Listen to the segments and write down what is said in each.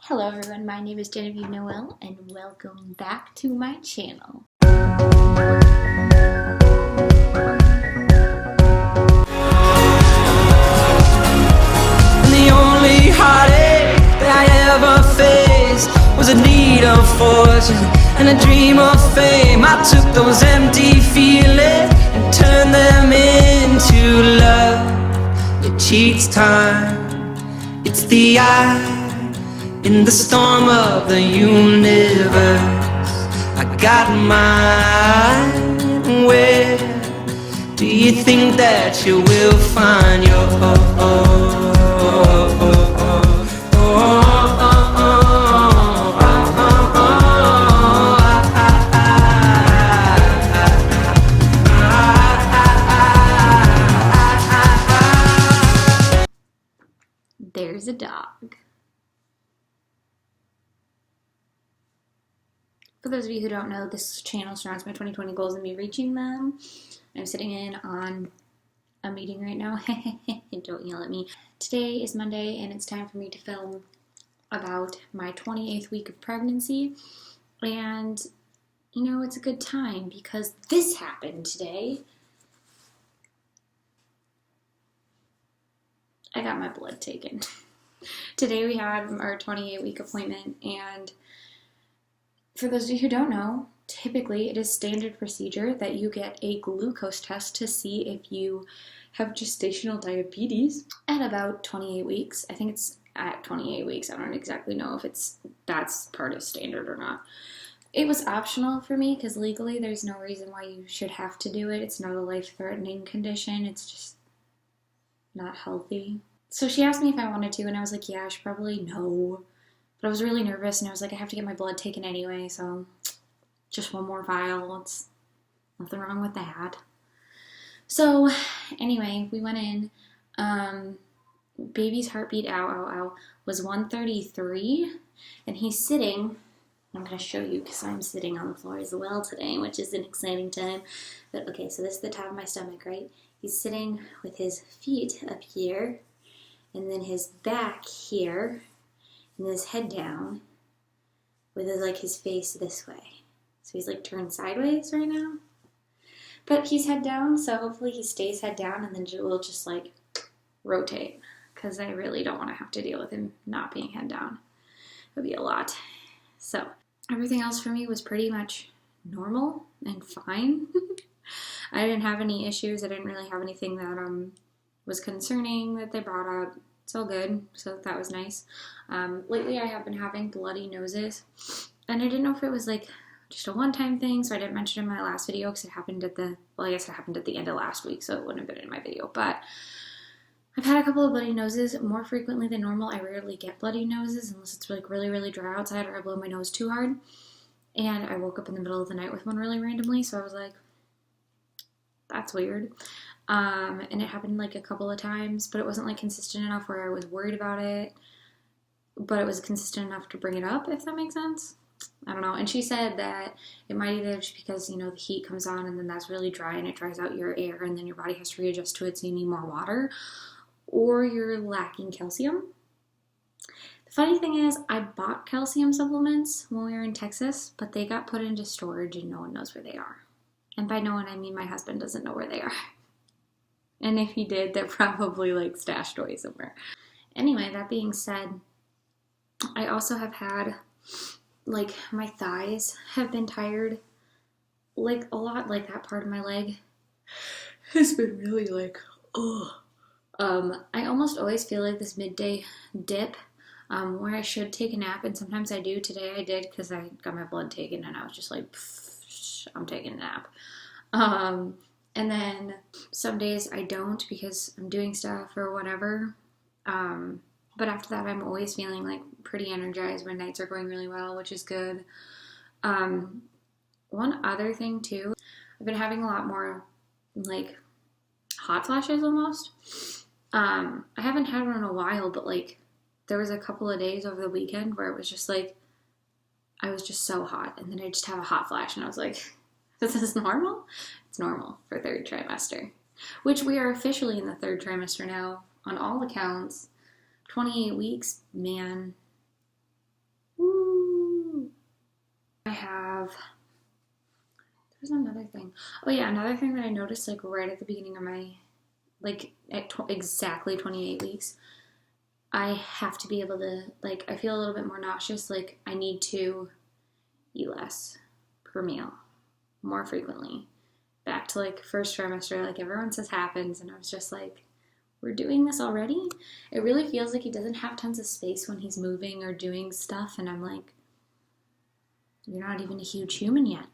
Hello everyone, my name is Genevieve Noel and welcome back to my channel. The only heartache that I ever faced was a need of fortune and a dream of fame. I took those empty feelings and turned them into love. It cheats time, it's the eye in the storm of the universe. I got mine. Where do you think that you will find your There's a dog. For those of you who don't know, this channel surrounds my 2020 goals and me reaching them. I'm sitting in on a meeting right now. Don't yell at me. Today is Monday and it's time for me to film about my 28th week of pregnancy. And, you know, it's a good time because this happened today. I got my blood taken. Today we had our 28-week appointment, and for those of you who don't know, typically it is standard procedure that you get a glucose test to see if you have gestational diabetes at about 28 weeks. I think it's at 28 weeks. I don't exactly know if that's part of standard or not. It was optional for me because legally there's no reason why you should have to do it. It's not a life-threatening condition. It's just not healthy. So she asked me if I wanted to, and I was like, yeah, I should probably know. But I was really nervous, and I was like, I have to get my blood taken anyway, so just one more vial. It's nothing wrong with that. So anyway, we went in. Baby's heartbeat, was 133, and he's sitting. I'm going to show you because I'm sitting on the floor as well today, which is an exciting time. But okay, so this is the top of my stomach, right? He's sitting with his feet up here, and then his back here, and his head down, with his face this way. So he's like turned sideways right now. But he's head down, so hopefully he stays head down, and then we'll just like rotate, because I really don't want to have to deal with him not being head down. It would be a lot. So everything else for me was pretty much normal and fine. I didn't have any issues. I didn't really have anything that was concerning that they brought up. It's all good, so that was nice. Lately I have been having bloody noses, and I didn't know if it was like just a one-time thing, so I didn't mention it in my last video because it happened at the end of last week, so it wouldn't have been in my video. But I've had a couple of bloody noses more frequently than normal. I rarely get bloody noses unless it's like really, really dry outside or I blow my nose too hard. And I woke up in the middle of the night with one really randomly, so I was like, that's weird. And it happened like a couple of times, but it wasn't like consistent enough where I was worried about it, but it was consistent enough to bring it up, if that makes sense. I don't know. And she said that it might either just because, you know, the heat comes on and then that's really dry and it dries out your air and then your body has to readjust to it, so you need more water, or you're lacking calcium. The funny thing is, I bought calcium supplements when we were in Texas, but they got put into storage and no one knows where they are. And by no one, I mean my husband doesn't know where they are. And if he did, they're probably like stashed away somewhere. Anyway, that being said, I also have had, like, my thighs have been tired, like, a lot. Like, that part of my leg has been really, like, ugh. I almost always feel like this midday dip, where I should take a nap, and sometimes I do. Today I did because I got my blood taken, and I was just like, I'm taking a nap. And then some days I don't because I'm doing stuff or whatever. But after that, I'm always feeling like pretty energized. My nights are going really well, which is good. One other thing too, I've been having a lot more like hot flashes almost. I haven't had one in a while, but like there was a couple of days over the weekend where it was just like, I was just so hot. And then I just have a hot flash and I was like, this is normal? It's normal for third trimester, which we are officially in the third trimester now on all accounts. 28 weeks, man, there's another thing. Oh yeah, another thing that I noticed like right at the beginning of my, like at exactly 28 weeks, I have to be able to, like, I feel a little bit more nauseous. Like I need to eat less per meal more frequently. Back to like first trimester, like everyone says happens, and I was just like, we're doing this already? It really feels like he doesn't have tons of space when he's moving or doing stuff, and I'm like, you're not even a huge human yet.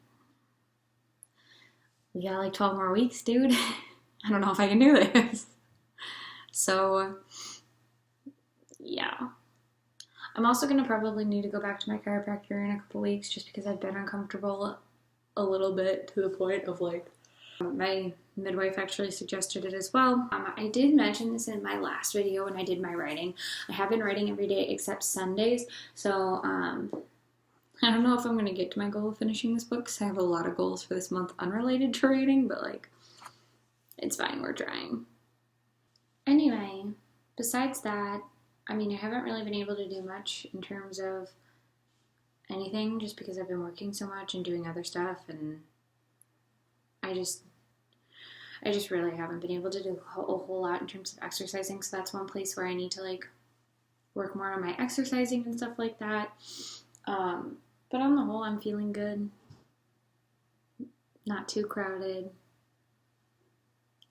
We got like 12 more weeks, dude. I don't know if I can do this. So, yeah. I'm also going to probably need to go back to my chiropractor in a couple weeks just because I've been uncomfortable a little bit to the point of like, my midwife actually suggested it as well. I did mention this in my last video when I did my writing. I have been writing every day except Sundays, so I don't know if I'm going to get to my goal of finishing this book because I have a lot of goals for this month unrelated to writing, but like, it's fine, we're trying. Anyway, besides that, I mean, I haven't really been able to do much in terms of anything just because I've been working so much and doing other stuff, and I just really haven't been able to do a whole lot in terms of exercising, so that's one place where I need to like work more on my exercising and stuff like that. But on the whole, I'm feeling good. Not too crowded.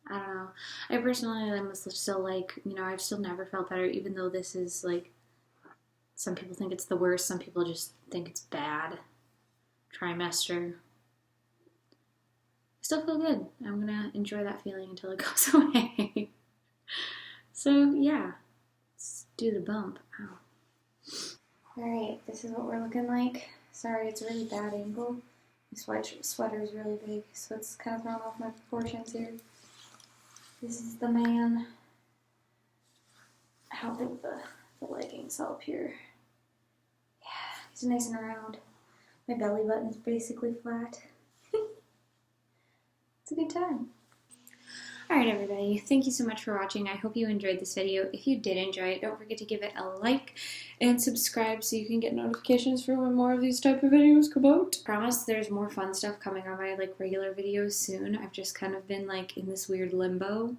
I don't know. I personally am still like, you know, I've still never felt better, even though this is like, some people think it's the worst, some people just think it's bad. Trimester. I still feel good. I'm gonna enjoy that feeling until it goes away. So yeah, let's do the bump. Ow. Alright, this is what we're looking like. Sorry, it's a really bad angle. My sweater is really big, so it's kind of throwing off my proportions here. This is the man. How big the leggings up here. Yeah, he's nice and round. My belly button's basically flat. It's a good time. Alright everybody, thank you so much for watching. I hope you enjoyed this video. If you did enjoy it, don't forget to give it a like and subscribe so you can get notifications for when more of these type of videos come out. I promise there's more fun stuff coming on my like regular videos soon. I've just kind of been like in this weird limbo,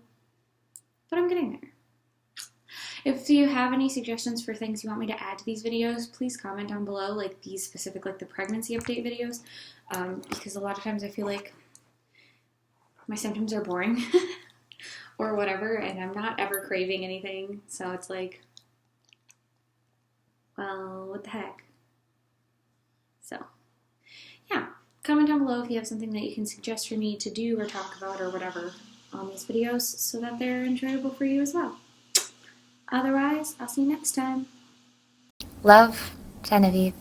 but I'm getting there. If you have any suggestions for things you want me to add to these videos, please comment down below, like these specific, like the pregnancy update videos, because a lot of times I feel like my symptoms are boring or whatever, and I'm not ever craving anything, so it's like, well, what the heck? So, yeah, comment down below if you have something that you can suggest for me to do or talk about or whatever on these videos so that they're enjoyable for you as well. Otherwise, I'll see you next time. Love, Genevieve.